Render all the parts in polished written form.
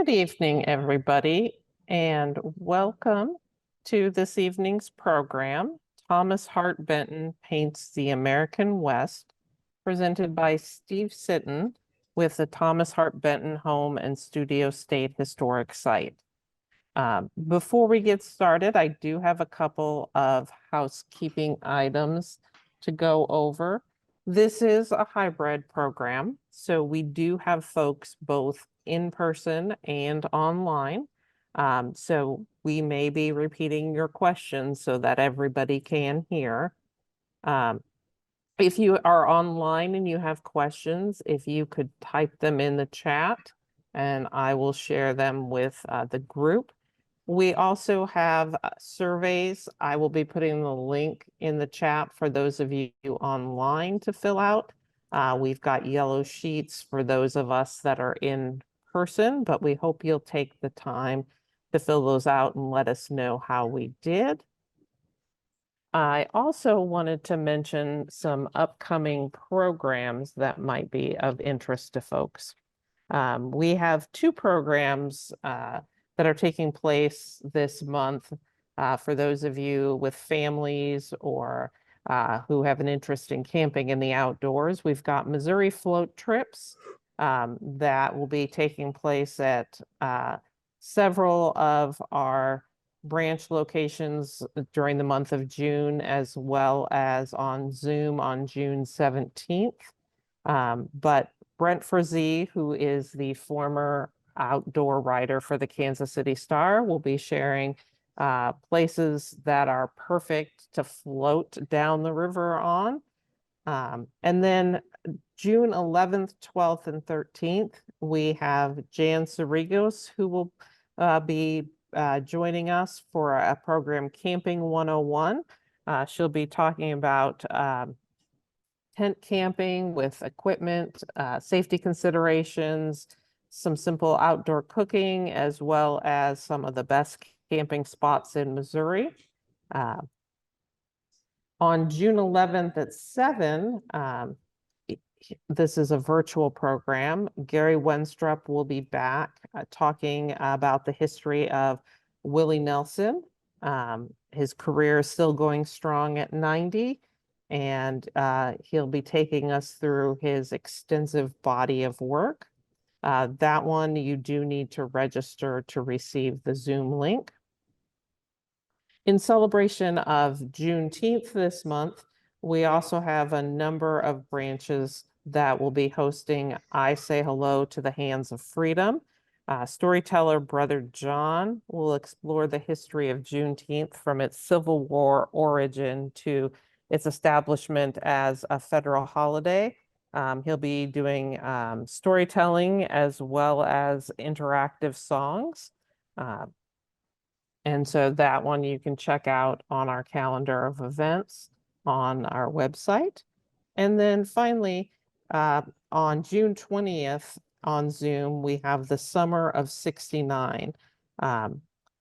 Good evening, everybody, and welcome to this evening's program, Thomas Hart Benton Paints the American West, presented by Steve Sitton with the Thomas Hart Benton Home and Studio State Historic Site. Before we get started, I do have a couple of housekeeping items to go over. This is a hybrid program, so we do have folks both in person and online. So we may be repeating your questions so that everybody can hear. If you are online and you have questions, if you could type them in the chat and I will share them with the group. We also have surveys. I will be putting the link in the chat for those of you online to fill out. We've got yellow sheets for those of us that are in person, but we hope you'll take the time to fill those out and let us know how we did. I also wanted to mention some upcoming programs that might be of interest to folks. We have two programs that are taking place this month for those of you with families or who have an interest in camping in the outdoors. We've got Missouri float trips that will be taking place at several of our branch locations during the month of June, as well as on Zoom on June 17th. But Brent Frazee, who is the former outdoor writer for the Kansas City Star, will be sharing places that are perfect to float down the river on. And then June 11th, 12th, and 13th, we have Jan Cerrigos, who will be joining us for a program, Camping 101. She'll be talking about tent camping with equipment, safety considerations, some simple outdoor cooking, as well as some of the best camping spots in Missouri. On June 11th at 7, this is a virtual program. Gary Wenstrup will be back talking about the history of Willie Nelson. His career is still going strong at 90. And he'll be taking us through his extensive body of work. That one, you do need to register to receive the Zoom link. In celebration of Juneteenth this month, we also have a number of branches that will be hosting I Say Hello to the Hands of Freedom. Storyteller Brother John will explore the history of Juneteenth from its Civil War origin to its establishment as a federal holiday. He'll be doing storytelling as well as interactive songs. And so that one you can check out on our calendar of events on our website. And then finally, on June 20th on Zoom, we have the Summer of '69.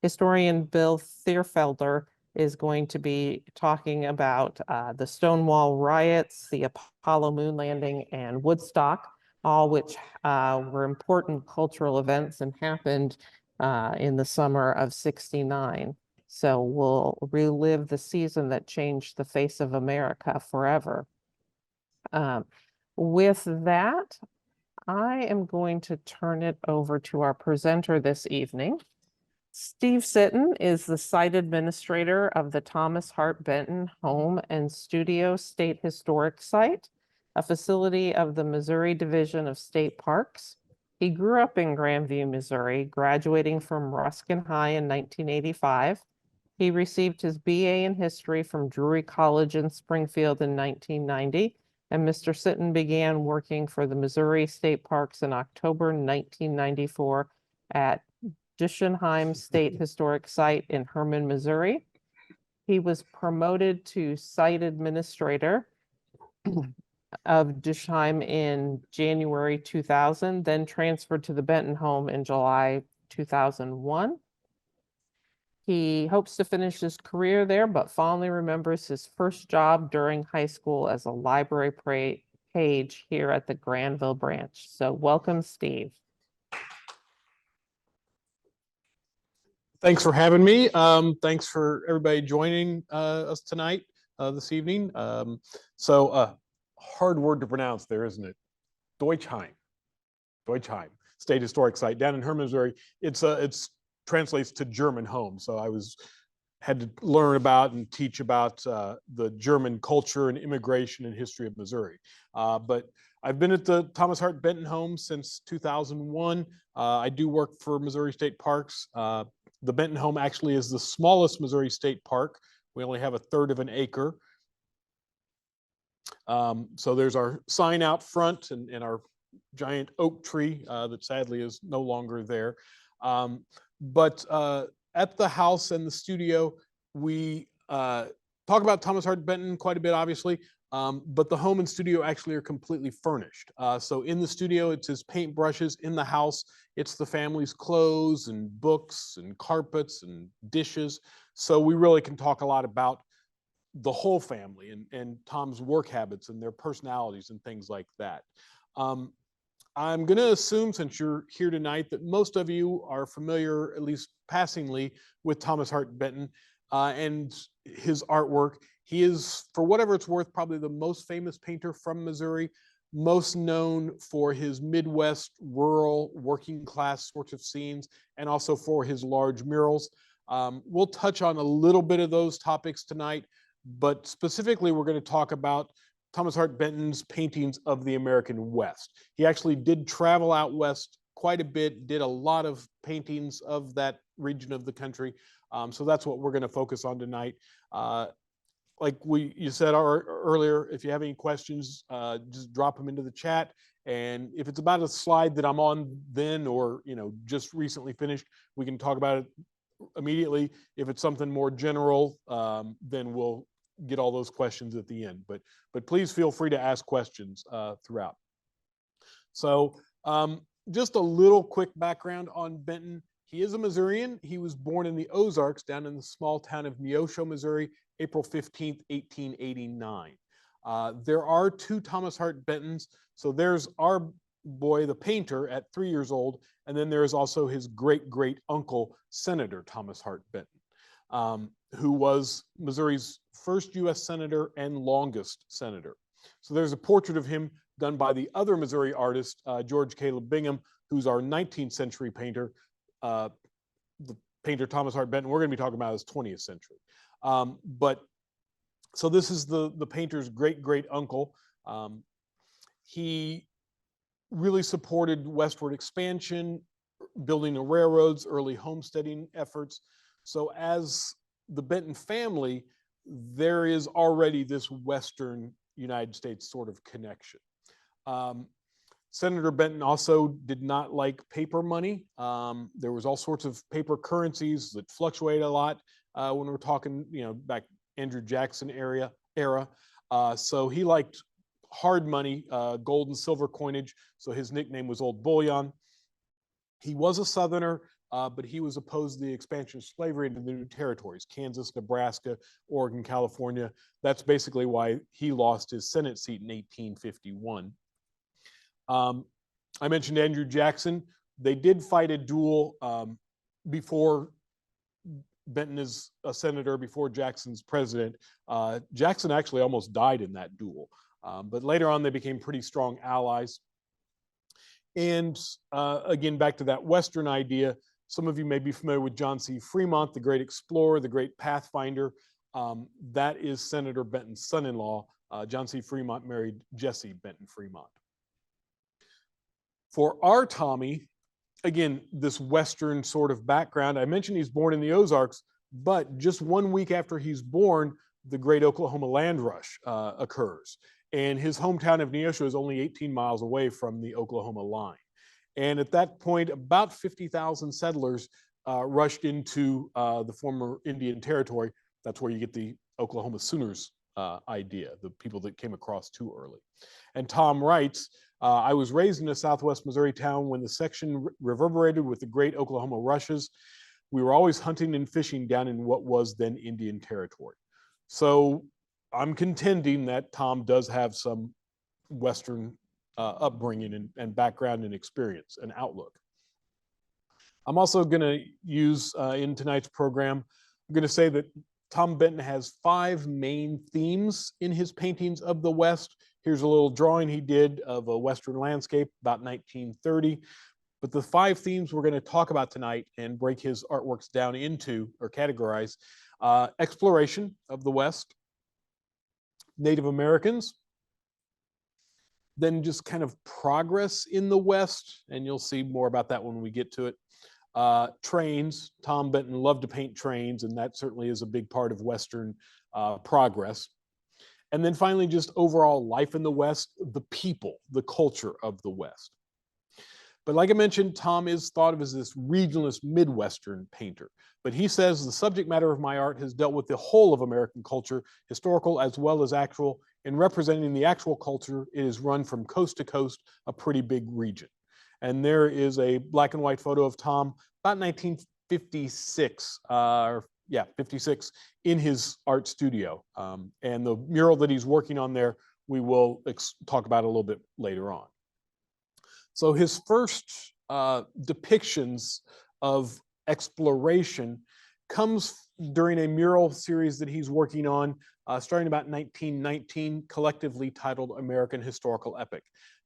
Historian Bill Thierfelder is going to be talking about the Stonewall riots, the Apollo moon landing, and Woodstock, all which were important cultural events and happened in the summer of '69. So we'll relive the season that changed the face of America forever. With that, I am going to turn it over to our presenter this evening. Steve Sitton is the site administrator of the Thomas Hart Benton Home and Studio State Historic Site, a facility of the Missouri Division of State Parks. He grew up in Grandview, Missouri, graduating from Ruskin High in 1985. He received his BA in history from Drury College in Springfield in 1990, and Mr. Sitton began working for the Missouri State Parks in October 1994 at Dischenheim State Historic Site in Hermann, Missouri. He was promoted to site administrator of Dischenheim in January 2000, then transferred to the Benton home in July 2001. He hopes to finish his career there, but fondly remembers his first job during high school as a library page here at the Granville branch. So welcome, Steve. Thanks for having me. Thanks for everybody joining us tonight, this evening. Hard word to pronounce there, isn't it? Deutschheim. Deutschheim, State Historic Site down in Hermann, Missouri. It's translates to German home. So I had to learn about and teach about the German culture and immigration and history of Missouri. But I've been at the Thomas Hart Benton home since 2001. I do work for Missouri State Parks. The Benton home actually is the smallest Missouri State Park. We only have 1/3 of an acre. So there's our sign out front and our giant oak tree that sadly is no longer there. But at the house and the studio, we talk about Thomas Hart Benton quite a bit, obviously, but the home and studio actually are completely furnished. So in the studio, it's his paint brushes. In the house, it's the family's clothes and books and carpets and dishes. So we really can talk a lot about the whole family and Tom's work habits and their personalities and things like that. I'm going to assume, since you're here tonight, that most of you are familiar, at least passingly, with Thomas Hart Benton and his artwork. He is, for whatever it's worth, probably the most famous painter from Missouri, most known for his Midwest, rural, working class sorts of scenes, and also for his large murals. We'll touch on a little bit of those topics tonight, but specifically we're going to talk about Thomas Hart Benton's paintings of the American West. He actually did travel out west quite a bit, did a lot of paintings of that region of the country. So that's what we're going to focus on tonight. Like you said earlier, if you have any questions, just drop them into the chat. And if it's about a slide that I'm on then, or just recently finished, we can talk about it immediately. If it's something more general, then we'll get all those questions at the end. But please feel free to ask questions throughout. So just a little quick background on Benton. He is a Missourian. He was born in the Ozarks down in the small town of Neosho, Missouri, April 15th, 1889. There are 2 Thomas Hart Bentons. So there's our boy, the painter, at 3 years old, and then there is also his great uncle, Senator Thomas Hart Benton, who was Missouri's first U.S. senator and longest senator. So there's a portrait of him done by the other Missouri artist, George Caleb Bingham, who's our 19th century painter. The painter Thomas Hart Benton we're going to be talking about is 20th century. So this is the painter's great uncle. He really supported westward expansion, building of railroads, early homesteading efforts. So as the Benton family, there is already this Western United States sort of connection. Senator Benton also did not like paper money. There was all sorts of paper currencies that fluctuated a lot when we're talking, back Andrew Jackson era. So he liked hard money, gold and silver coinage. So his nickname was Old Bullion. He was a Southerner, but he was opposed to the expansion of slavery into the new territories, Kansas, Nebraska, Oregon, California. That's basically why he lost his Senate seat in 1851. I mentioned Andrew Jackson. They did fight a duel before Benton is a senator, before Jackson's president. Jackson actually almost died in that duel. But later on, they became pretty strong allies. And again, back to that Western idea, some of you may be familiar with John C. Fremont, the great explorer, the great pathfinder. That is Senator Benton's son-in-law. John C. Fremont married Jessie Benton Fremont. For our Tommy, again, this Western sort of background, I mentioned he's born in the Ozarks, but just 1 week after he's born, the Great Oklahoma Land Rush occurs. And his hometown of Neosho is only 18 miles away from the Oklahoma line. And at that point, about 50,000 settlers rushed into the former Indian Territory. That's where you get the Oklahoma Sooners idea, the people that came across too early. And Tom writes, I was raised in a southwest Missouri town when the section reverberated with the great Oklahoma rushes. We were always hunting and fishing down in what was then Indian Territory. So I'm contending that Tom does have some Western upbringing and background and experience and outlook. I'm also going to use in tonight's program, I'm going to say that Tom Benton has 5 main themes in his paintings of the West. Here's a little drawing he did of a Western landscape about 1930. But the 5 themes we're going to talk about tonight and break his artworks down into or categorize: exploration of the West, Native Americans, then just kind of progress in the West, and you'll see more about that when we get to it. Trains. Tom Benton loved to paint trains, and that certainly is a big part of Western progress. And then finally, just overall life in the West, the people, the culture of the West. But like I mentioned, Tom is thought of as this regionalist midwestern painter. But he says the subject matter of my art has dealt with the whole of American culture, historical as well as actual. In representing the actual culture, it is run from coast to coast, a pretty big region. And there is a black and white photo of Tom about 1956, 56, in his art studio. And the mural that he's working on there, we will talk about a little bit later on. So his first depictions of exploration comes during a mural series that he's working on starting about 1919, collectively titled American Historical Epic.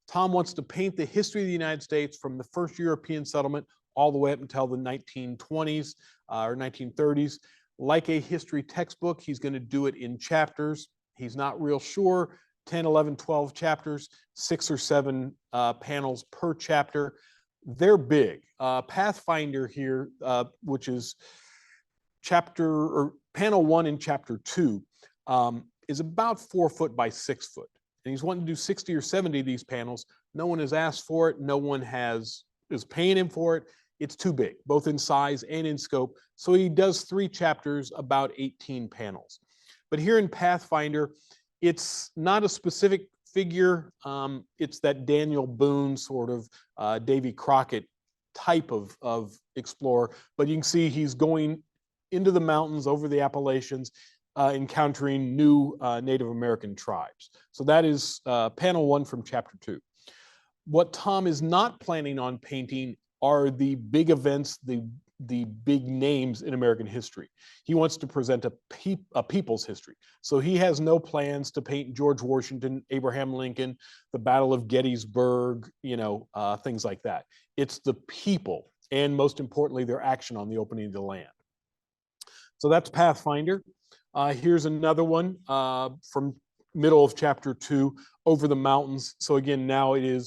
Tom wants to paint the history of the United States from the first European settlement all the way up until the 1920s or 1930s. Like a history textbook, he's going to do it in chapters. He's not real sure. 10, 11, 12 chapters, 6 or 7 panels per chapter. They're big. Pathfinder here, which is panel 1 in chapter 2, is about 4 foot by 6 foot. And he's wanting to do 60 or 70 of these panels. No one has asked for it. No one is paying him for it. It's too big, both in size and in scope. So he does 3 chapters, about 18 panels. But here in Pathfinder, it's not a specific figure. It's that Daniel Boone sort of Davy Crockett type of explorer. But you can see he's going into the mountains, over the Appalachians, encountering new Native American tribes. So that is panel 1 from chapter 2. What Tom is not planning on painting are the big events, the big names in American history. He wants to present a people's history. So he has no plans to paint George Washington, Abraham Lincoln, the Battle of Gettysburg, things like that. It's the people, and most importantly, their action on the opening of the land. So that's Pathfinder. Here's another one from middle of chapter 2, Over the Mountains. So again, now you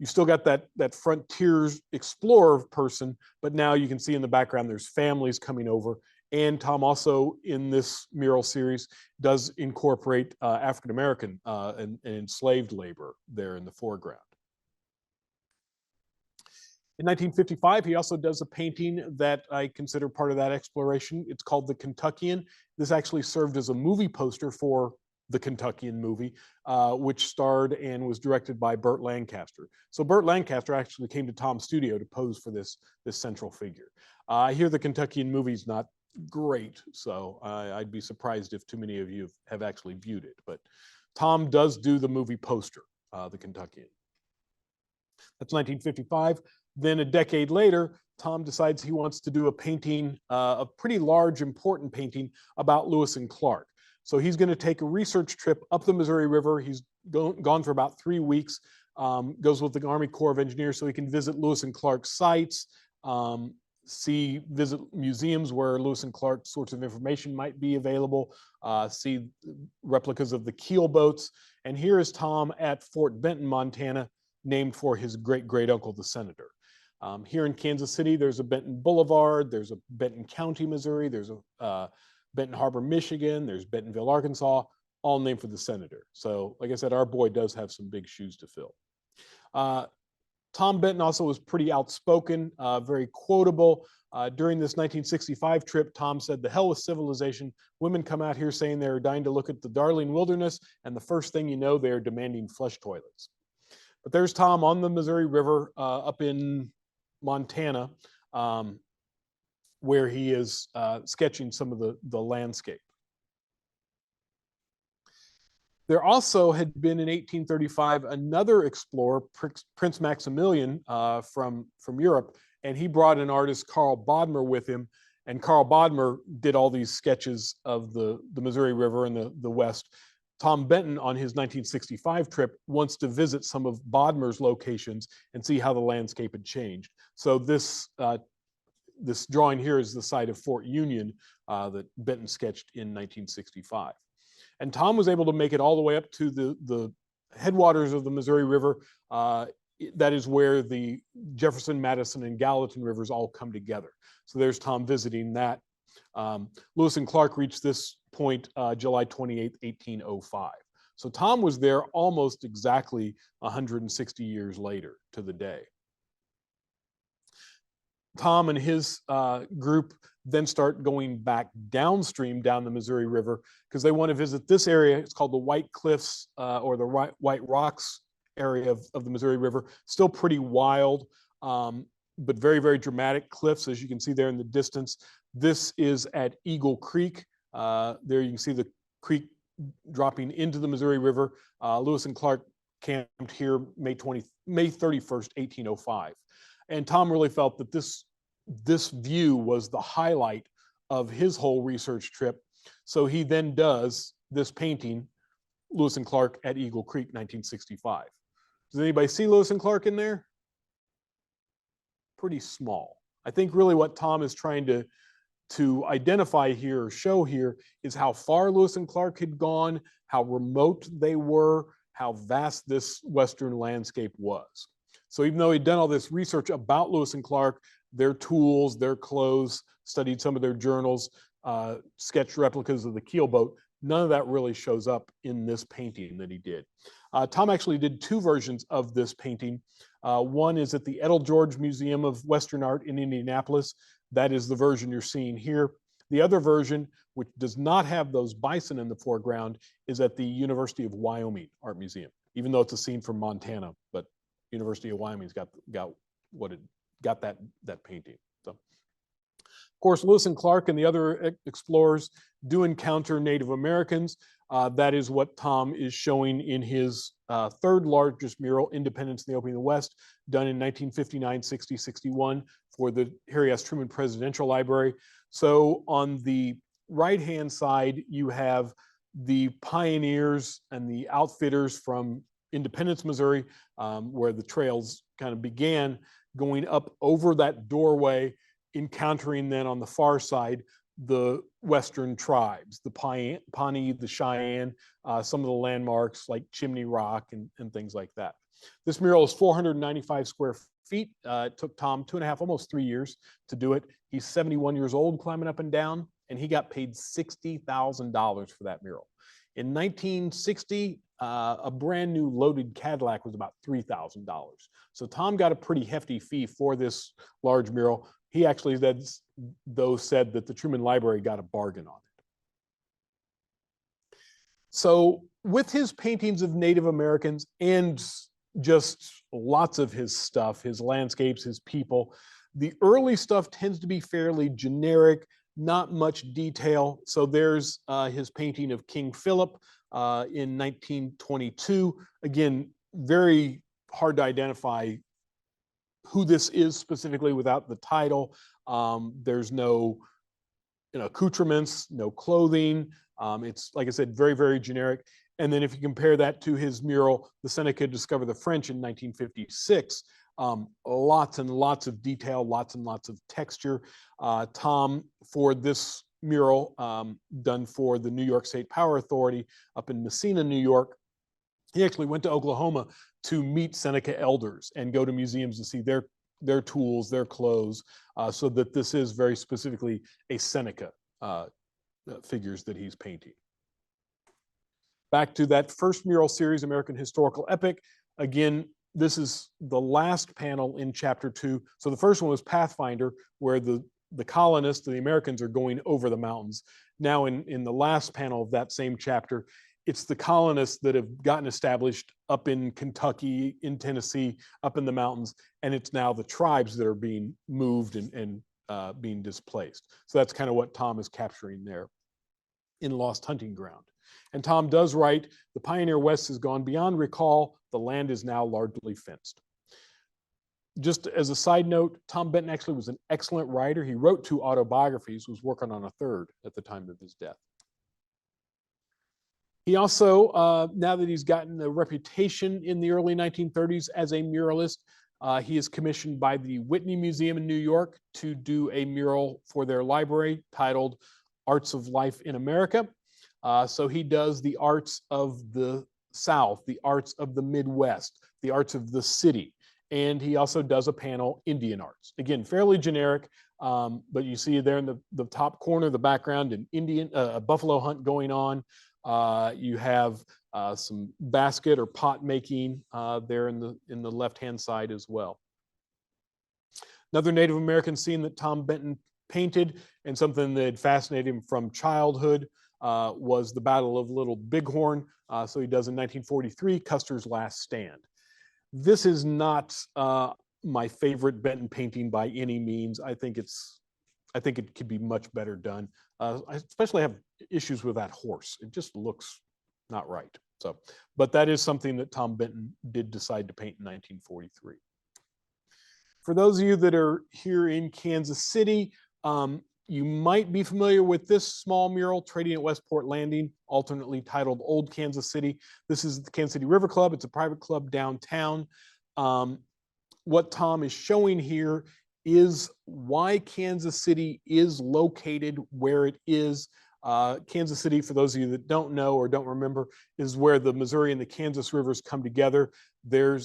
still got that frontiers explorer person, but now you can see in the background there's families coming over. And Tom also, in this mural series, does incorporate African American and enslaved labor there in the foreground. In 1955, he also does a painting that I consider part of that exploration. It's called The Kentuckian. This actually served as a movie poster for the Kentuckian movie, which starred and was directed by Burt Lancaster. So Burt Lancaster actually came to Tom's studio to pose for this central figure. I hear the Kentuckian movie's not great, so I'd be surprised if too many of you have actually viewed it. But Tom does do the movie poster, the Kentuckian. That's 1955. Then a decade later, Tom decides he wants to do a painting, a pretty large, important painting about Lewis and Clark. So he's going to take a research trip up the Missouri River. He's gone for about 3 weeks, goes with the Army Corps of Engineers so he can visit Lewis and Clark sites, visit museums where Lewis and Clark sorts of information might be available, see replicas of the keel boats. And here is Tom at Fort Benton, Montana, named for his great-great-uncle, the senator. Here in Kansas City, there's a Benton Boulevard, there's a Benton County, Missouri, there's a Benton Harbor, Michigan, there's Bentonville, Arkansas, all named for the senator. So, like I said, our boy does have some big shoes to fill. Tom Benton also was pretty outspoken, very quotable. During this 1965 trip, Tom said, "The hell with civilization. Women come out here saying they're dying to look at the darling wilderness, and the first thing you know, they're demanding flush toilets." But there's Tom on the Missouri River up in Montana, where he is sketching some of the landscape. There also had been in 1835 another explorer, Prince Maximilian from Europe, And he brought an artist, Carl Bodmer, with him. And Carl Bodmer did all these sketches of the Missouri River and the West. Tom Benton, on his 1965 trip, wants to visit some of Bodmer's locations and see how the landscape had changed. So this drawing here is the site of Fort Union that Benton sketched in 1965. And Tom was able to make it all the way up to the headwaters of the Missouri River. That is where the Jefferson, Madison, and Gallatin rivers all come together. So there's Tom visiting that. Lewis and Clark reached this point July 28, 1805. So Tom was there almost exactly 160 years later to the day. Tom and his group then start going back downstream down the Missouri River because they want to visit this area. It's called the White Cliffs or the White Rocks area of the Missouri River. Still pretty wild, but very, very dramatic cliffs, as you can see there in the distance. This is at Eagle Creek. There you can see the creek dropping into the Missouri River. Lewis and Clark camped here May 31st, 1805. And Tom really felt that this view was the highlight of his whole research trip. So he then does this painting, Lewis and Clark at Eagle Creek, 1965. Does anybody see Lewis and Clark in there? Pretty small. I think really what Tom is trying to identify here or show here is how far Lewis and Clark had gone, how remote they were, how vast this Western landscape was. So even though he'd done all this research about Lewis and Clark, their tools, their clothes, studied some of their journals, sketched replicas of the keelboat, none of that really shows up in this painting that he did. Tom actually did two versions of this painting. One is at the Edelgeorge Museum of Western Art in Indianapolis. That is the version you're seeing here. The other version, which does not have those bison in the foreground, is at the University of Wyoming Art Museum, even though it's a scene from Montana, but University of Wyoming's got that painting. So, of course, Lewis and Clark and the other explorers do encounter Native Americans. That is what Tom is showing in his third largest mural, Independence in the Opening of the West, done in 1959, 60, 61 for the Harry S. Truman Presidential Library. So on the right-hand side, you have the pioneers and the outfitters from Independence, Missouri, where the trails kind of began, going up over that doorway, encountering then on the far side the Western tribes, the Pawnee, the Cheyenne, some of the landmarks like Chimney Rock and things like that. This mural is 495 square feet. It took Tom 2.5, almost 3 years to do it. He's 71 years old, climbing up and down, and he got paid $60,000 for that mural. In 1960, a brand new loaded Cadillac was about $3,000. So Tom got a pretty hefty fee for this large mural. He actually said that the Truman Library got a bargain on it. So with his paintings of Native Americans and just lots of his stuff, his landscapes, his people, the early stuff tends to be fairly generic, not much detail. So there's his painting of King Philip in 1922. Again, very hard to identify who this is specifically without the title. There's no accoutrements, no clothing. It's, like I said, very, very generic. And then if you compare that to his mural, The Seneca Discovered the French in 1956, lots and lots of detail, lots and lots of texture. Tom, for this mural done for the New York State Power Authority up in Messina, New York, he actually went to Oklahoma to meet Seneca elders and go to museums to see their tools, their clothes, so that this is very specifically a Seneca figures that he's painting. Back to that first mural series, American Historical Epic. Again, this is the last panel in chapter 2. So the first one was Pathfinder, where the colonists, the Americans, are going over the mountains. Now in the last panel of that same chapter, it's the colonists that have gotten established up in Kentucky, in Tennessee, up in the mountains, and it's now the tribes that are being moved and being displaced. So that's kind of what Tom is capturing there in Lost Hunting Ground. And Tom does write, the pioneer West has gone beyond recall, the land is now largely fenced. Just as a side note, Tom Benton actually was an excellent writer. He wrote 2 autobiographies, was working on a 3rd at the time of his death. He also, now that he's gotten a reputation in the early 1930s as a muralist, he is commissioned by the Whitney Museum in New York to do a mural for their library titled Arts of Life in America. So he does the arts of the South, the arts of the Midwest, the arts of the city. And he also does a panel, Indian arts. Again, fairly generic, but you see there in the top corner, the background, an Indian, a buffalo hunt going on. You have some basket or pot making there in the left-hand side as well. Another Native American scene that Tom Benton painted, and something that had fascinated him from childhood, was the Battle of Little Bighorn. So he does in 1943, Custer's Last Stand. This is not my favorite Benton painting by any means. I think it could be much better done. I especially have issues with that horse. It just looks not right. So, but that is something that Tom Benton did decide to paint in 1943. For those of you that are here in Kansas City, you might be familiar with this small mural, Trading at Westport Landing, alternately titled Old Kansas City. This is the Kansas City River Club. It's a private club downtown. What Tom is showing here is why Kansas City is located where it is. Kansas City, for those of you that don't know or don't remember, is where the Missouri and the Kansas rivers come together. There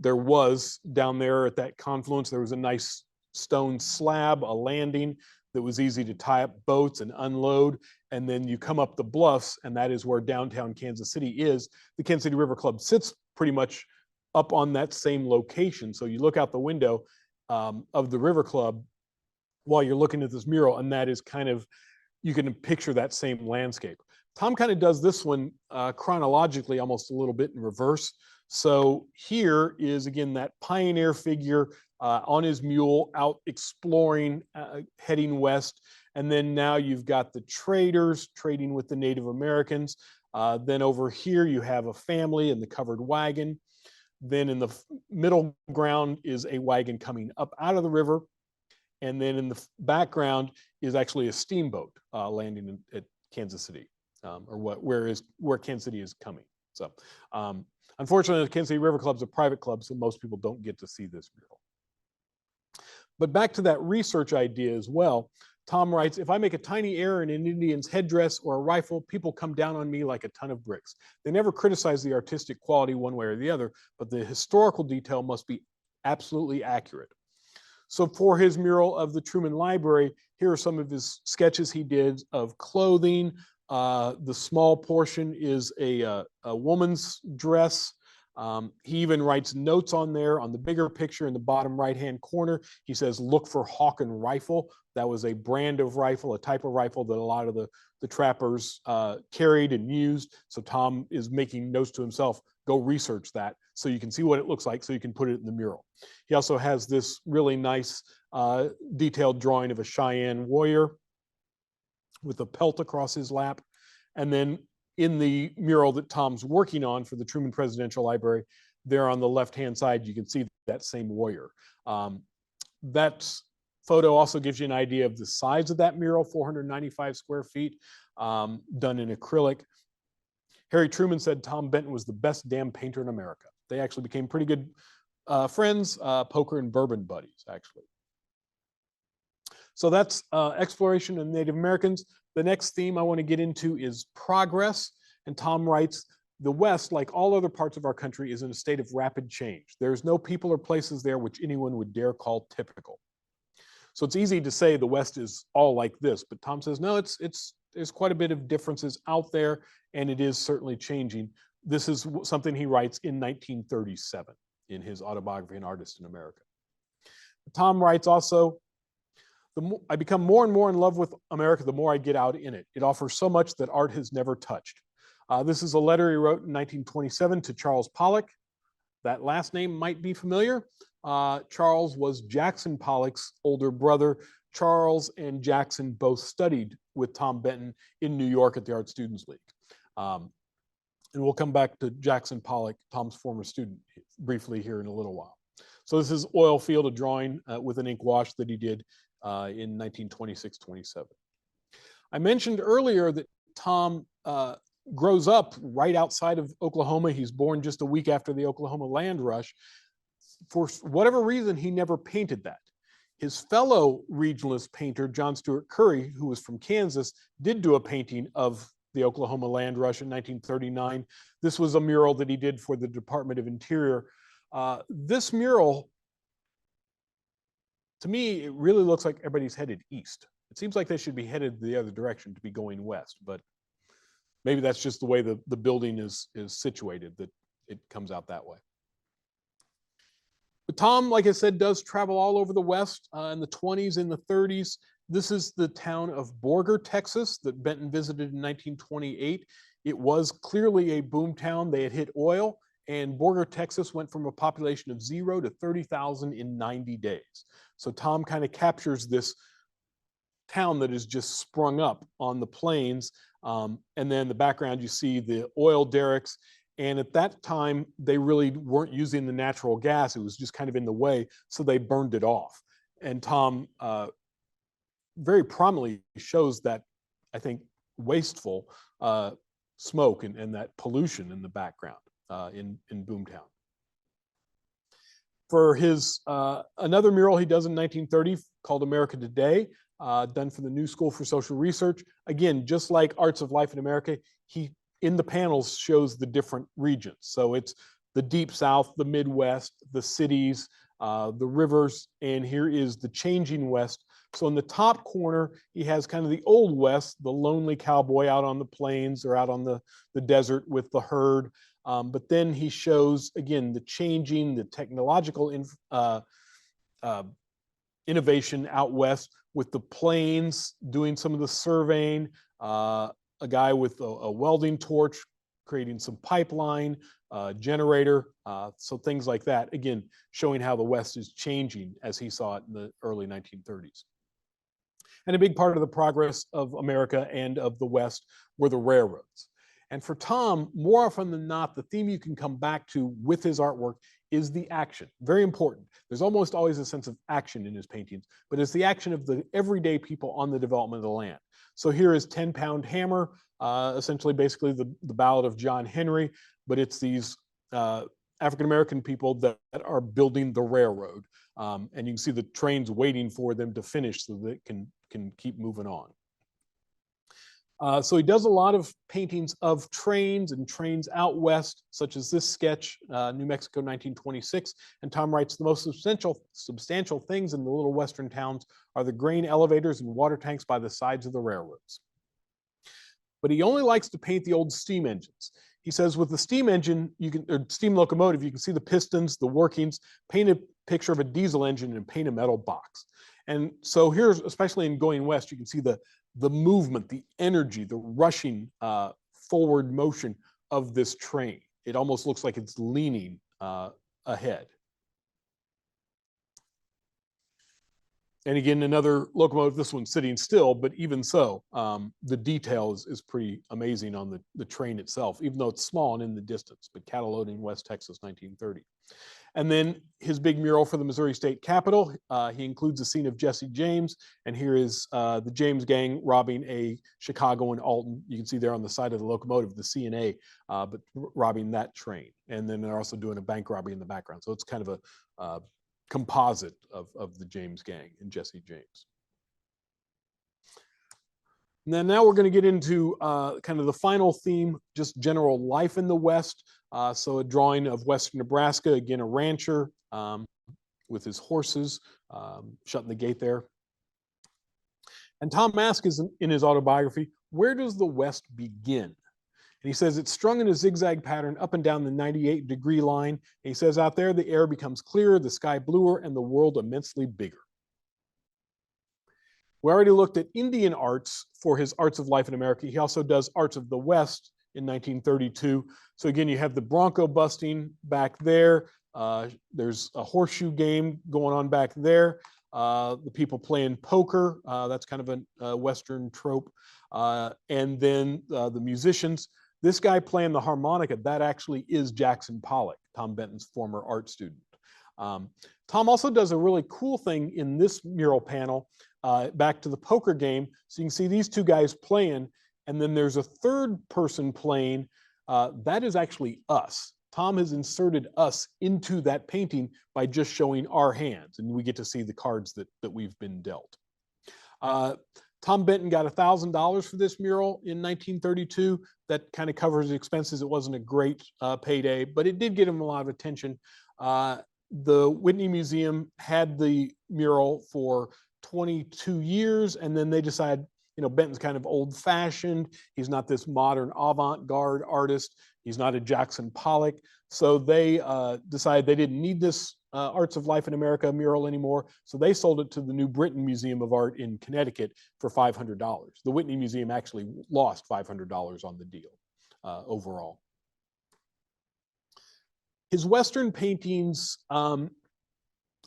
was down there at that confluence, there was a nice stone slab, a landing that was easy to tie up boats and unload. And then you come up the bluffs, and that is where downtown Kansas City is. The Kansas City River Club sits pretty much up on that same location. So you look out the window of the River Club while you're looking at this mural, and that is kind of, you can picture that same landscape. Tom kind of does this one chronologically, almost a little bit in reverse. So here is, again, that pioneer figure on his mule out exploring, heading west. And then now you've got the traders trading with the Native Americans. Then over here you have a family in the covered wagon. Then in the middle ground is a wagon coming up out of the river. And then in the background is actually a steamboat landing at Kansas City, where Kansas City is coming. So unfortunately, the Kansas City River Club is a private club, so most people don't get to see this mural. But back to that research idea as well, Tom writes, if I make a tiny error in an Indian's headdress or a rifle, people come down on me like a ton of bricks. They never criticize the artistic quality one way or the other, but the historical detail must be absolutely accurate. So for his mural of the Truman Library, here are some of his sketches he did of clothing. The small portion is a woman's dress. He even writes notes on there on the bigger picture in the bottom right-hand corner. He says, look for Hawken rifle. That was a brand of rifle, a type of rifle that a lot of the trappers carried and used. So Tom is making notes to himself, go research that so you can see what it looks like so you can put it in the mural. He also has this really nice detailed drawing of a Cheyenne warrior with a pelt across his lap. And then in the mural that Tom's working on for the Truman Presidential Library, there on the left-hand side, you can see that same warrior. That photo also gives you an idea of the size of that mural, 495 square feet, done in acrylic. Harry Truman said Tom Benton was the best damn painter in America. They actually became pretty good friends, poker and bourbon buddies, actually. So that's exploration of Native Americans. The next theme I want to get into is progress. And Tom writes, the West, like all other parts of our country, is in a state of rapid change. There's no people or places there which anyone would dare call typical. So it's easy to say the West is all like this, but Tom says, no, there's quite a bit of differences out there, and it is certainly changing. This is something he writes in 1937 in his autobiography, An Artist in America. Tom writes also, I become more and more in love with America the more I get out in it. It offers so much that art has never touched. This is a letter he wrote in 1927 to Charles Pollock. That last name might be familiar. Charles was Jackson Pollock's older brother. Charles and Jackson both studied with Tom Benton in New York at the Art Students League. And we'll come back to Jackson Pollock, Tom's former student, briefly here in a little while. So this is oil field, a drawing with an ink wash that he did in 1926-27. I mentioned earlier that Tom grows up right outside of Oklahoma. He's born just a week after the Oklahoma land rush. For whatever reason, he never painted that. His fellow regionalist painter, John Stuart Curry, who was from Kansas, did do a painting of the Oklahoma land rush in 1939. This was a mural that he did for the Department of Interior. This mural, to me, it really looks like everybody's headed east. It seems like they should be headed the other direction to be going west, but maybe that's just the way the building is situated, that it comes out that way. But Tom, like I said, does travel all over the West in the 20s and the 30s. This is the town of Borger, Texas, that Benton visited in 1928. It was clearly a boom town. They had hit oil, and Borger, Texas went from a population of 0 to 30,000 in 90 days. So Tom kind of captures this town that has just sprung up on the plains. And then in the background, you see the oil derricks. And at that time, they really weren't using the natural gas. It was just kind of in the way, so they burned it off. And Tom very prominently shows that, I think, wasteful smoke and that pollution in the background in Boomtown. For his another mural he does in 1930 called America Today, done for the New School for Social Research. Again, just like Arts of Life in America, he in the panels shows the different regions. So it's the Deep South, the Midwest, the cities, the rivers, and here is the changing West. So in the top corner, he has kind of the old West, the lonely cowboy out on the plains or out on the desert with the herd. But then he shows, again, the changing, the technological innovation out west with the planes doing some of the surveying, a guy with a welding torch creating some pipeline, generator, so things like that. Again, showing how the West is changing as he saw it in the early 1930s. And a big part of the progress of America and of the West were the railroads. And for Tom, more often than not, the theme you can come back to with his artwork is the action. Very important. There's almost always a sense of action in his paintings, but it's the action of the everyday people on the development of the land. So here is 10-Pound Hammer, essentially basically the ballad of John Henry, but it's these African-American people that are building the railroad. And you can see the trains waiting for them to finish so that it can keep moving on. So he does a lot of paintings of trains and trains out west, such as this sketch, New Mexico, 1926. And Tom writes, the most substantial things in the little western towns are the grain elevators and water tanks by the sides of the railroads. But he only likes to paint the old steam engines. He says with the steam engine, or steam locomotive, you can see the pistons, the workings, paint a picture of a diesel engine and paint a metal box. And so here, especially in Going West, you can see the movement, the energy, the rushing forward motion of this train. It almost looks like it's leaning ahead. And again, another locomotive, this one's sitting still, but even so, the detail is pretty amazing on the train itself, even though it's small and in the distance, but Catalonian, West Texas, 1930. And then his big mural for the Missouri State Capitol, he includes a scene of Jesse James, and here is the James gang robbing a Chicago and Alton. You can see there on the side of the locomotive, the C&A, but robbing that train. And then they're also doing a bank robbery in the background. So it's kind of a composite of the James gang and Jesse James. And then now we're going to get into kind of the final theme, just general life in the West. So a drawing of western Nebraska, again, a rancher with his horses, shutting the gate there. And Tom asks in his autobiography, where does the West begin? And he says it's strung in a zigzag pattern up and down the 98-degree line. And he says out there, the air becomes clearer, the sky bluer, and the world immensely bigger. We already looked at Indian arts for his Arts of Life in America. He also does Arts of the West in 1932. So again, you have the bronco busting back there. There's a horseshoe game going on back there. The people playing poker, that's kind of a Western trope. And then the musicians. This guy playing the harmonica, that actually is Jackson Pollock, Tom Benton's former art student. Tom also does a really cool thing in this mural panel, back to the poker game. So you can see these two guys playing, and then there's a third person playing. That is actually us. Tom has inserted us into that painting by just showing our hands, and we get to see the cards that we've been dealt. Tom Benton got $1,000 for this mural in 1932. That kind of covers the expenses. It wasn't a great payday, but it did get him a lot of attention. The Whitney Museum had the mural for 22 years, and then they decided, you know, Benton's kind of old-fashioned. He's not this modern avant-garde artist. He's not a Jackson Pollock. So they decided they didn't need this Arts of Life in America mural anymore. So they sold it to the New Britain Museum of Art in Connecticut for $500. The Whitney Museum actually lost $500 on the deal overall. His Western paintings,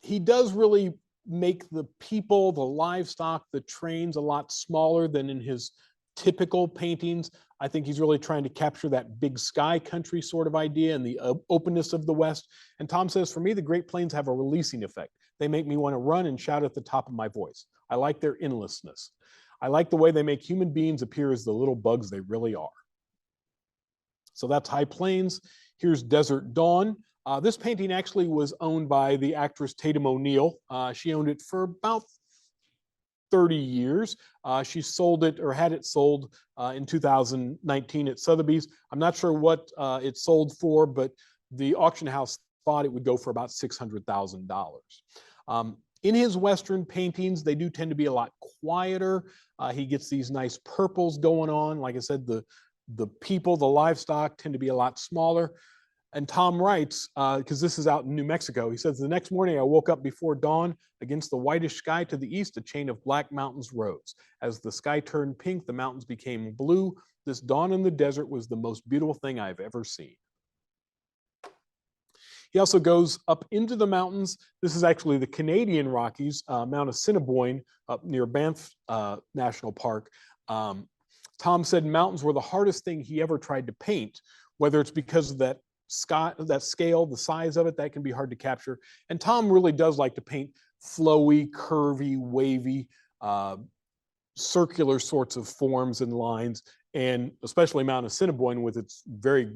he does really make the people, the livestock, the trains a lot smaller than in his typical paintings. I think he's really trying to capture that big sky country sort of idea and the openness of the West. And Tom says, for me, the Great Plains have a releasing effect. They make me want to run and shout at the top of my voice. I like their endlessness. I like the way they make human beings appear as the little bugs they really are. So that's High Plains. Here's Desert Dawn. This painting actually was owned by the actress Tatum O'Neal. She owned it for about 30 years. She sold it, or had it sold in 2019 at Sotheby's. I'm not sure what it sold for, but the auction house thought it would go for about $600,000. In his Western paintings, they do tend to be a lot quieter. He gets these nice purples going on. Like I said, the people, the livestock tend to be a lot smaller. And Tom writes, because this is out in New Mexico, he says, the next morning I woke up before dawn. Against the whitish sky to the east, a chain of black mountains rose. As the sky turned pink, the mountains became blue. This dawn in the desert was the most beautiful thing I've ever seen. He also goes up into the mountains. This is actually the Canadian Rockies, Mount Assiniboine up near Banff National Park. Tom said mountains were the hardest thing he ever tried to paint, whether it's because of that scale, the size of it, that can be hard to capture. And Tom really does like to paint flowy, curvy, wavy, circular sorts of forms and lines, and especially Mount Assiniboine with its very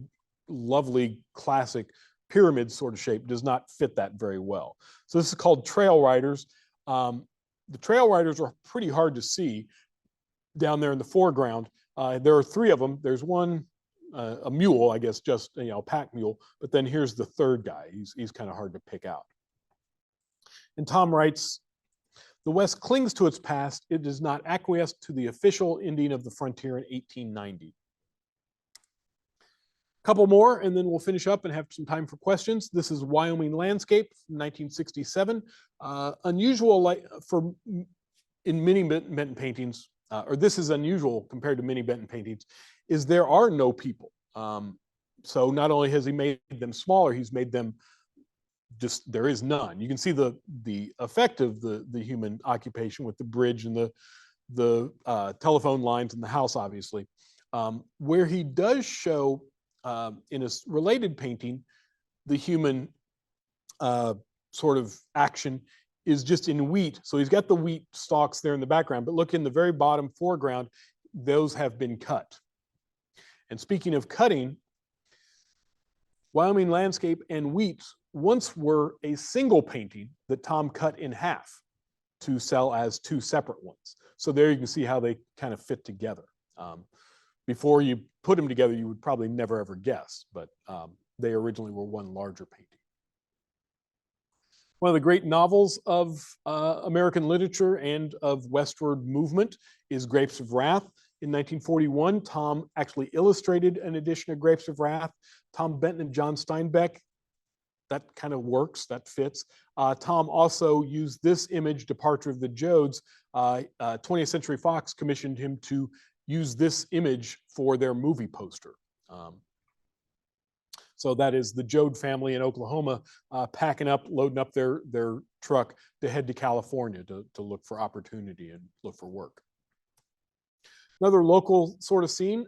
lovely classic pyramid sort of shape does not fit that very well. So this is called Trail Riders. The Trail Riders are pretty hard to see down there in the foreground. There are three of them. There's one, a mule, I guess, just, you know, pack mule. But then here's the third guy. He's kind of hard to pick out. And Tom writes, the West clings to its past. It does not acquiesce to the official ending of the frontier in 1890. A couple more, and then we'll finish up and have some time for questions. This is Wyoming Landscape from 1967. Unusual in many Benton paintings, or this is unusual compared to many Benton paintings, is there are no people. So not only has he made them smaller, he's made them just, there is none. You can see the effect of the human occupation with the bridge and the telephone lines and the house, obviously. Where he does show in a related painting, the human sort of action is just in wheat. So he's got the wheat stalks there in the background, but look in the very bottom foreground, those have been cut. And speaking of cutting, Wyoming Landscape and Wheat once were a single painting that Tom cut in half to sell as two separate ones. So there you can see how they kind of fit together. Before you put them together, you would probably never ever guess, but they originally were one larger painting. One of the great novels of American literature and of westward movement is Grapes of Wrath. In 1941, Tom actually illustrated an edition of Grapes of Wrath. Tom Benton and John Steinbeck, that kind of works, that fits. Tom also used this image, Departure of the Jodes. 20th Century Fox commissioned him to use this image for their movie poster. So that is the Jode family in Oklahoma packing up, loading up their truck to head to California to look for opportunity and look for work. Another local sort of scene,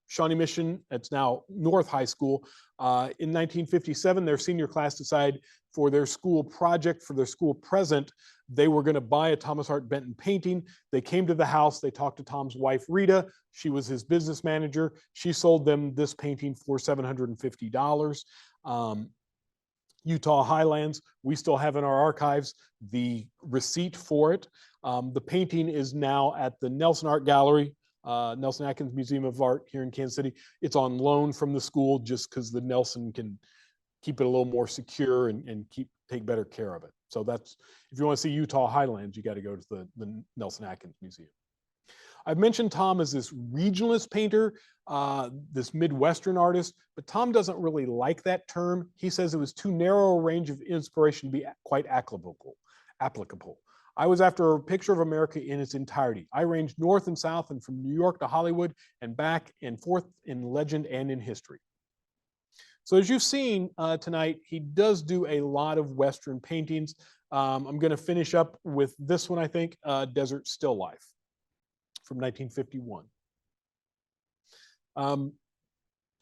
Shawnee Mission, it's now North High School. In 1957, their senior class decided for their school project, for their school present, they were going to buy a Thomas Hart Benton painting. They came to the house. They talked to Tom's wife, Rita. She was his business manager. She sold them this painting for $750. Utah Highlands, we still have in our archives the receipt for it. The painting is now at the Nelson Art Gallery, Nelson Atkins Museum of Art here in Kansas City. It's on loan from the school just because the Nelson can keep it a little more secure and take better care of it. So that's, if you want to see Utah Highlands, you got to go to the Nelson Atkins Museum. I've mentioned Tom as this regionalist painter, this Midwestern artist, but Tom doesn't really like that term. He says it was too narrow a range of inspiration to be quite applicable. I was after a picture of America in its entirety. I ranged north and south and from New York to Hollywood and back and forth in legend and in history. So as you've seen tonight, he does do a lot of Western paintings. I'm going to finish up with this one, I think, Desert Still Life from 1951.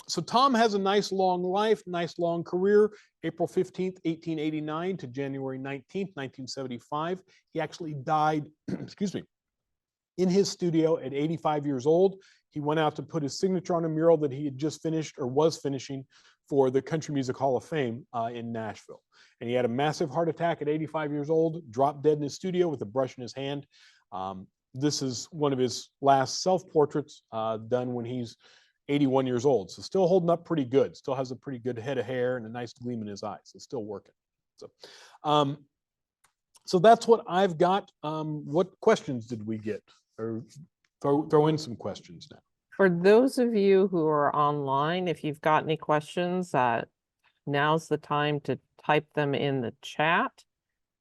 So Tom has a nice long life, nice long career. April 15th, 1889 to January 19th, 1975. He actually died, excuse me, in his studio at 85 years old. He went out to put his signature on a mural that he had just finished or was finishing for the Country Music Hall of Fame in Nashville. And he had a massive heart attack at 85 years old, dropped dead in his studio with a brush in his hand. This is one of his last self-portraits done when he's 81 years old. So still holding up pretty good. Still has a pretty good head of hair and a nice gleam in his eyes. So still working. So that's what I've got. What questions did we get? Or throw in some questions now. For those of you who are online, if you've got any questions, now's the time to type them in the chat.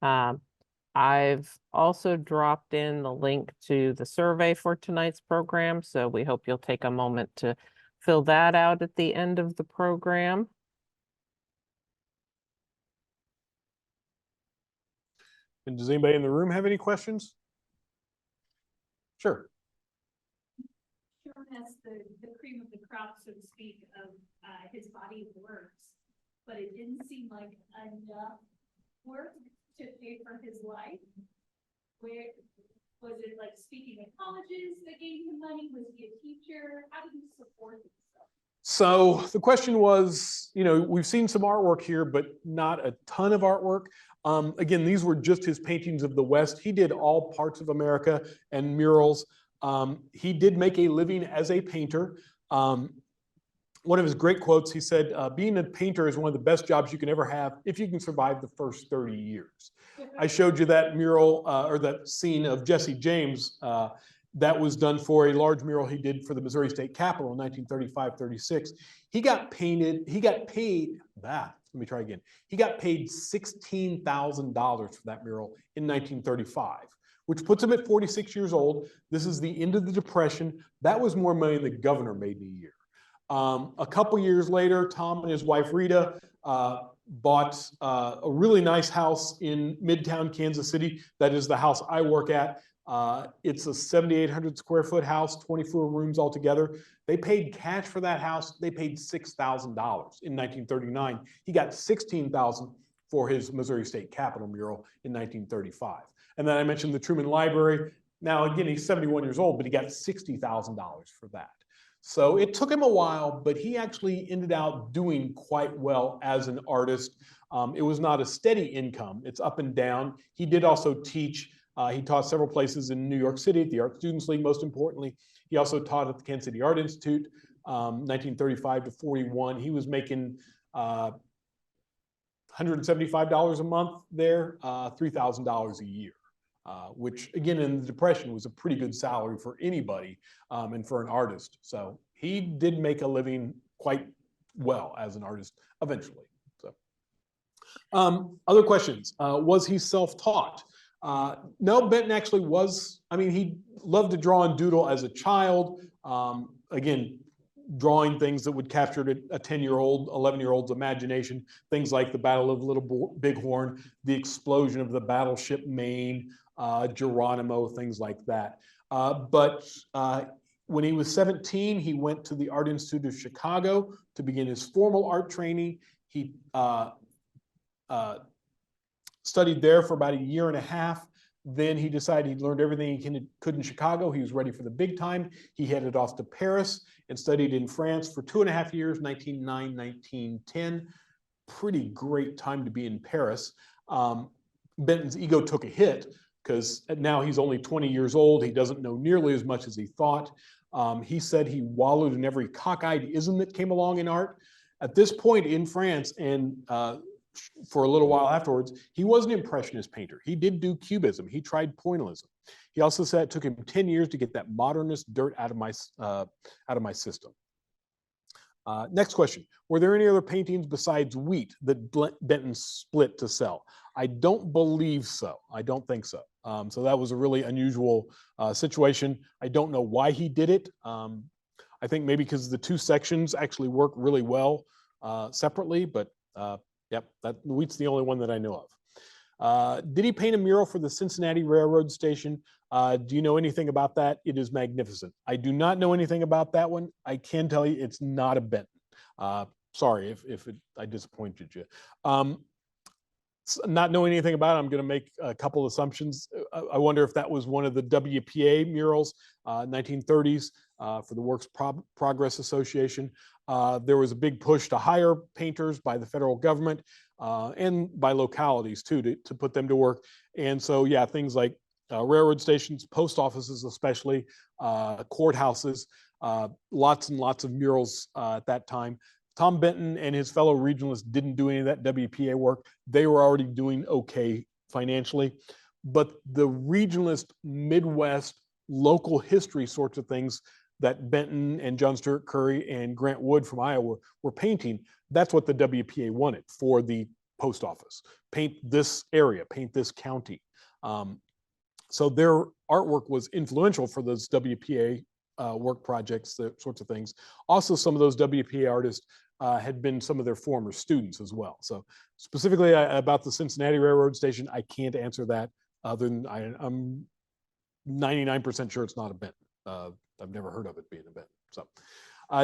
I've also dropped in the link to the survey for tonight's program, so we hope you'll take a moment to fill that out at the end of the program. And does anybody in the room have any questions? Sure. Sure has the cream of the crop, so to speak, of his body of works, but it didn't seem like enough work to pay for his life. Where was it, like speaking at colleges that gave him money? Was he a teacher? How did he support himself? So the question was, you know, we've seen some artwork here, but not a ton of artwork. Again, these were just his paintings of the West. He did all parts of America and murals. He did make a living as a painter. One of his great quotes, he said, being a painter is one of the best jobs you can ever have if you can survive the first 30 years. I showed you that mural or that scene of Jesse James that was done for a large mural he did for the Missouri State Capitol in 1935-36. He got paid $16,000 for that mural in 1935. Which puts him at 46 years old. This is the end of the Depression. That was more money than the governor made in a year. A couple years later, Tom and his wife Rita bought a really nice house in Midtown Kansas City. That is the house I work at. It's a 7,800 square foot house, 24 rooms altogether. They paid cash for that house. They paid $6,000 in 1939. He got $16,000 for his Missouri State Capitol mural in 1935. And then I mentioned the Truman Library. Now, again, he's 71 years old, but he got $60,000 for that. So it took him a while, but he actually ended up doing quite well as an artist. It was not a steady income. It's up and down. He did also teach. He taught several places in New York City at the Art Students League, most importantly. He also taught at the Kansas City Art Institute, 1935 to 41. He was making $175 a month there, $3,000 a year. Which again, in the Depression was a pretty good salary for anybody and for an artist. So he did make a living quite well as an artist eventually. So other questions, was he self-taught? No, Benton actually was. I mean, he loved to draw and doodle as a child. Again, drawing things that would capture a 10-year-old, 11-year-old's imagination, things like the Battle of Little Bighorn, the explosion of the battleship Maine, Geronimo, things like that. But When he was 17, he went to the Art Institute of Chicago to begin his formal art training. He studied there for about a year and a half. Then he decided he'd learned everything he could in Chicago. He was ready for the big time. He headed off to Paris and studied in France for 2.5 years, 1909, 1910. Pretty great time to be in Paris. Benton's ego took a hit because now he's only 20 years old. He doesn't know nearly as much as he thought. He said he wallowed in every cockeyed ism that came along in art. At this point in France, and for a little while afterwards, he was an impressionist painter. He did do cubism. He tried pointillism. He also said it took him 10 years to get that modernist dirt out of my system. Next question. Were there any other paintings besides Wheat that Benton split to sell? I don't believe so. I don't think so. So that was a really unusual situation. I don't know why he did it. I think maybe because the two sections actually work really well separately, but yep, Wheat's the only one that I know of. Did he paint a mural for the Cincinnati Railroad Station? Do you know anything about that? It is magnificent. I do not know anything about that one. I can tell you it's not a Benton. Sorry if I disappointed you. Not knowing anything about it, I'm going to make a couple assumptions. I wonder if that was one of the WPA murals, 1930s, for the Works Progress Association. There was a big push to hire painters by the federal government and by localities too to put them to work. And so, yeah, things like railroad stations, post offices especially, courthouses, lots and lots of murals at that time. Tom Benton and his fellow regionalists didn't do any of that WPA work. They were already doing okay financially. But the regionalist Midwest local history sorts of things that Benton and John Stuart Curry and Grant Wood from Iowa were painting, that's what the WPA wanted for the post office. Paint this area, paint this county. So their artwork was influential for those WPA work projects, the sorts of things. Also, some of those WPA artists had been some of their former students as well. So specifically about the Cincinnati Railroad Station, I can't answer that other than I'm 99% sure it's not a Benton. I've never heard of it being a Benton. So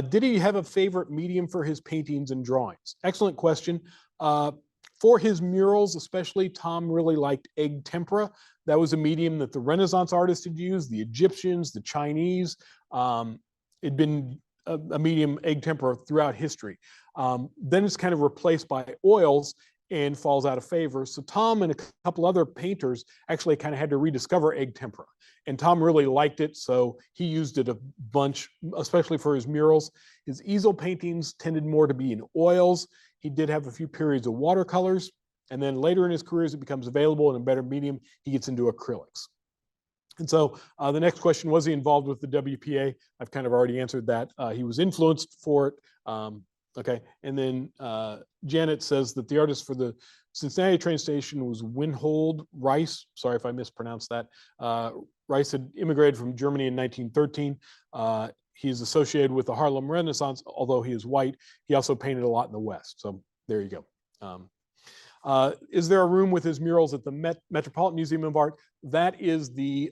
did he have a favorite medium for his paintings and drawings? Excellent question. For his murals, especially, Tom really liked egg tempera. That was a medium that the Renaissance artists had used, the Egyptians, the Chinese. It'd been a medium, egg tempera, throughout history. Then it's kind of replaced by oils and falls out of favor. So Tom and a couple other painters actually kind of had to rediscover egg tempera. And Tom really liked it, so he used it a bunch, especially for his murals. His easel paintings tended more to be in oils. He did have a few periods of watercolors. And then later in his career, as it becomes available in a better medium, he gets into acrylics. And so the next question, was he involved with the WPA? I've kind of already answered that. He was influenced for it. Okay, and then Janet says that the artist for the Cincinnati train station was Winold Rice. Sorry if I mispronounced that. Rice had immigrated from Germany in 1913. He's associated with the Harlem Renaissance, although he is white. He also painted a lot in the West. So there you go. Is there a room with his murals at the Metropolitan Museum of Art? That is the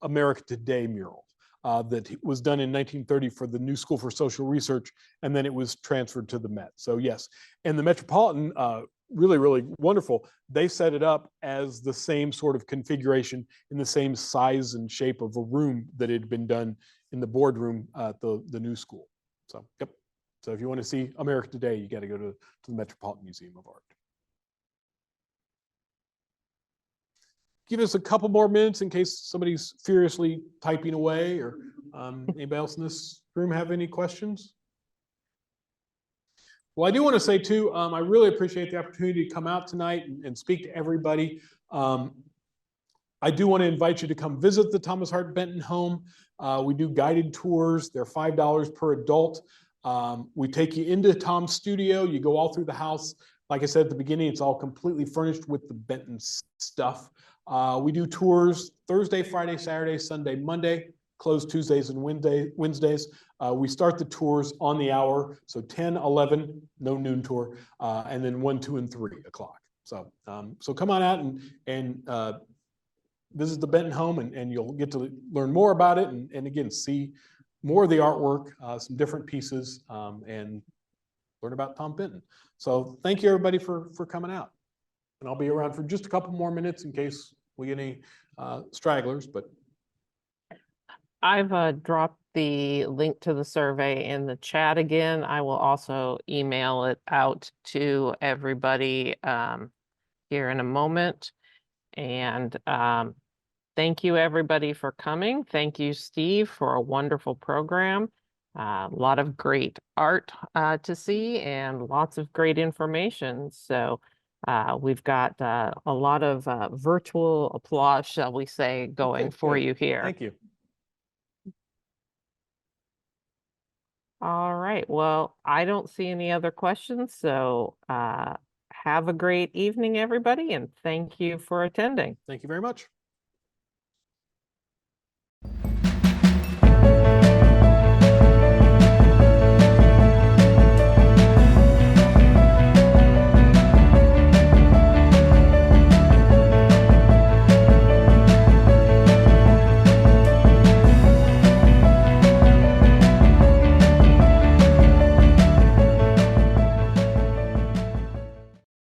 America Today mural that was done in 1930 for the New School for Social Research, and then it was transferred to the Met. So yes, and the Metropolitan, really, really wonderful. They set it up as the same sort of configuration in the same size and shape of a room that had been done in the boardroom at the New School. So, yep. So if you want to see America Today, you got to go to the Metropolitan Museum of Art. Give us a couple more minutes in case somebody's furiously typing away, or anybody else in this room have any questions? Well, I do want to say too, I really appreciate the opportunity to come out tonight and speak to everybody. I do want to invite you to come visit the Thomas Hart Benton home. We do guided tours. They're $5 per adult. We take you into Tom's studio. You go all through the house. Like I said at the beginning, it's all completely furnished with the Benton stuff. We do tours Thursday, Friday, Saturday, Sunday, Monday, closed Tuesdays and Wednesdays. We start the tours on the hour, so 10, 11, no noon tour, and then 1, 2, and 3 o'clock. So, so come on out and visit the Benton home, and you'll get to learn more about it, and again, see more of the artwork, some different pieces, and learn about Tom Benton. So thank you everybody for coming out. And I'll be around for just a couple more minutes in case we get any stragglers, but I've dropped the link to the survey in the chat again. I will also email it out to everybody here in a moment. And thank you everybody for coming. Thank you, Steve, for a wonderful program. A lot of great art to see and lots of great information. So we've got a lot of virtual applause, shall we say, going okay, for good. you here. Thank you. All right. Well, I don't see any other questions. So have a great evening, everybody, and thank you for attending. Thank you very much.